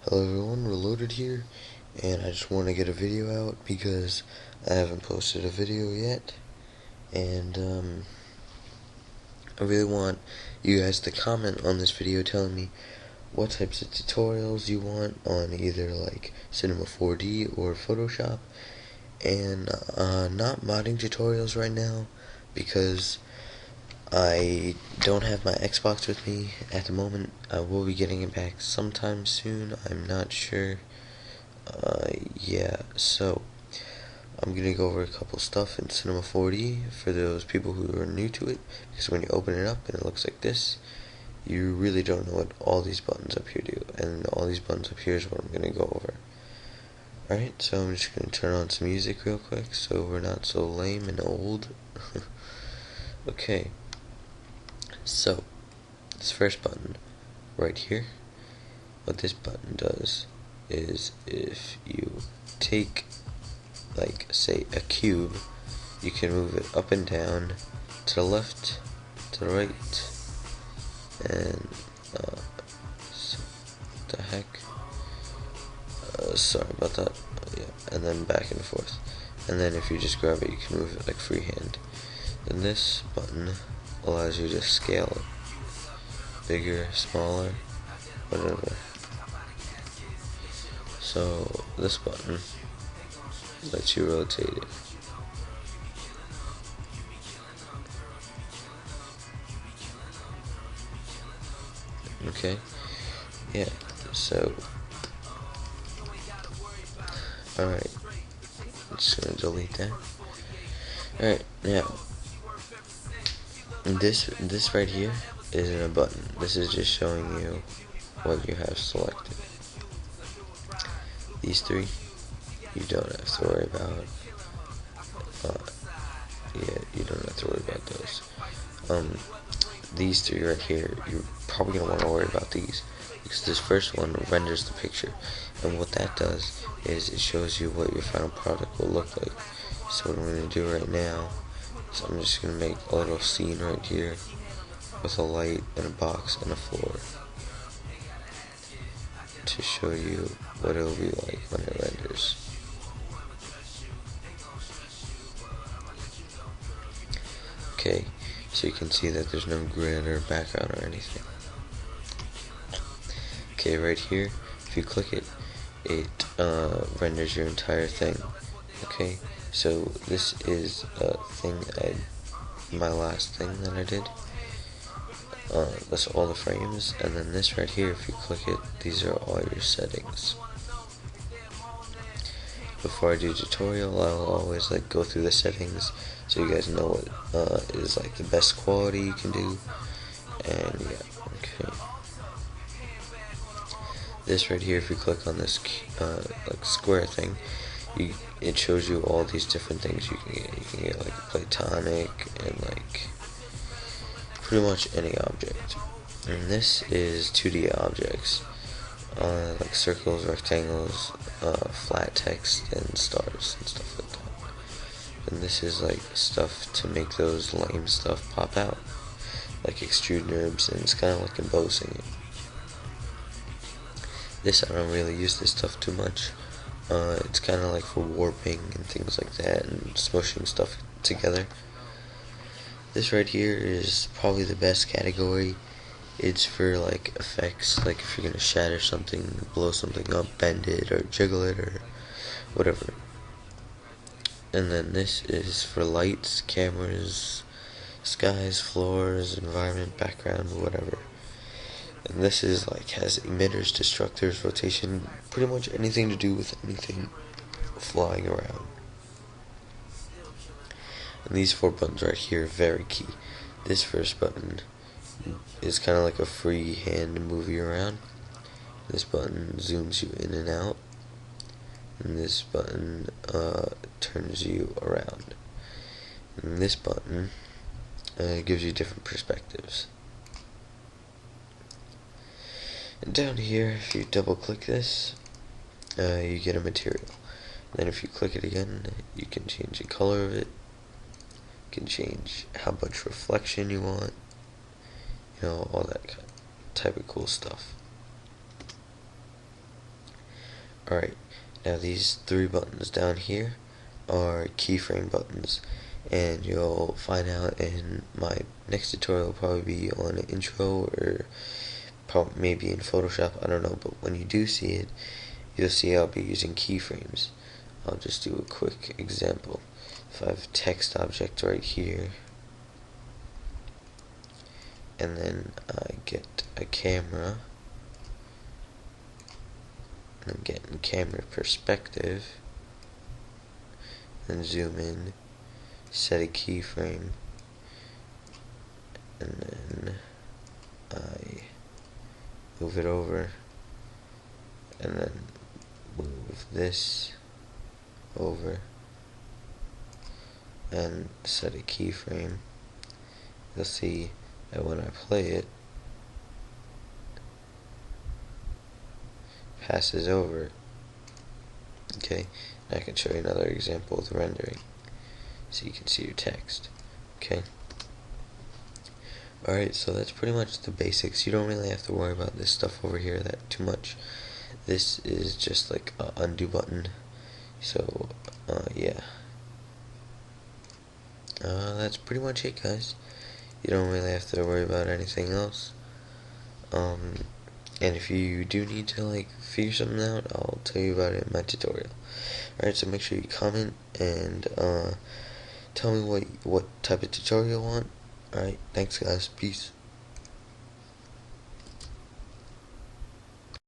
Hello everyone, Reloaded here, and I just want to get a video out because I haven't posted a video yet, and I really want you guys to comment on this video telling me what types of tutorials you want on either like Cinema 4D or Photoshop, and not modding tutorials right now because I don't have my Xbox with me at the moment. I will be getting it back sometime soon. I'm not sure. Yeah, so I'm gonna go over a couple stuff in Cinema 4D for those people who are new to it, because when you open it up and it looks like this, you really don't know what all these buttons up here do, and all these buttons up here is what I'm gonna go over. Alright, so I'm just gonna turn on some music real quick so we're not so lame and old. Okay, so this first button right here, what this button does is if you take, like, say a cube, you can move it up and down, to the left, to the right, and so, what the heck, sorry about that, yeah, and then back and forth, and then if you just grab it you can move it like freehand. And this button allows you to scale it, bigger, smaller, whatever. So this button lets you rotate it. Okay, yeah, so, alright, I'm just gonna delete that. Alright, now, this right here isn't a button. This is just showing you what you have selected. These three, you don't have to worry about. Yeah, you don't have to worry about those. These three right here, you're probably gonna want to worry about these, because this first one renders the picture, and what that does is it shows you what your final product will look like. So what I'm gonna do right now is I'm just gonna make a little scene right here with a light and a box and a floor to show you what it will be like when it renders. Okay, so you can see that there's no grid or background or anything. Okay, right here, if you click it, it renders your entire thing. Okay, so this is a thing my last thing that I did. That's all the frames, and then this right here, if you click it, these are all your settings. Before I do tutorial, I'll always like go through the settings so you guys know what is like the best quality you can do. And yeah, okay. This right here, if you click on this like square thing, it shows you all these different things you can get. You can get like a platonic and like pretty much any object. And this is 2D objects, like circles, rectangles, flat text, and stars and stuff like that. And this is like stuff to make those lame stuff pop out, like extrude NURBS, and it's kind of like embossing it. This, I don't really use this stuff too much. It's kind of like for warping and things like that, and smushing stuff together. This right here is probably the best category. It's for like effects, like if you're gonna shatter something, blow something up, bend it, or jiggle it, or whatever. And then this is for lights, cameras, skies, floors, environment, background, whatever. And this is like has emitters, destructors, rotation, pretty much anything to do with anything flying around. And these four buttons right here are very key. This first button is kind of like a free hand to move you around. This button zooms you in and out, and this button turns you around. And this button gives you different perspectives. And down here, if you double click this, you get a material. And then if you click it again, you can change the color of it. You can change how much reflection you want. You know, all that type of cool stuff. Alright, now these three buttons down here are keyframe buttons, and you'll find out in my next tutorial. Will probably be on an intro, or maybe in Photoshop, I don't know, but when you do see it, you'll see I'll be using keyframes. I'll just do a quick example. If I have a text object right here, and then I get a camera, and I'm getting camera perspective, and zoom in, set a keyframe, and then I move it over, and then move this over, and set a keyframe. You'll see that when I play it, passes over. Okay, and I can show you another example with rendering, so you can see your text. Okay. Alright, so that's pretty much the basics. You don't really have to worry about this stuff over here that too much. This is just like a undo button. So, yeah. That's pretty much it, guys. You don't really have to worry about anything else. And if you do need to like figure something out, I'll tell you about it in my tutorial. Alright, so make sure you comment and tell me what type of tutorial you want. Alright, thanks guys, peace.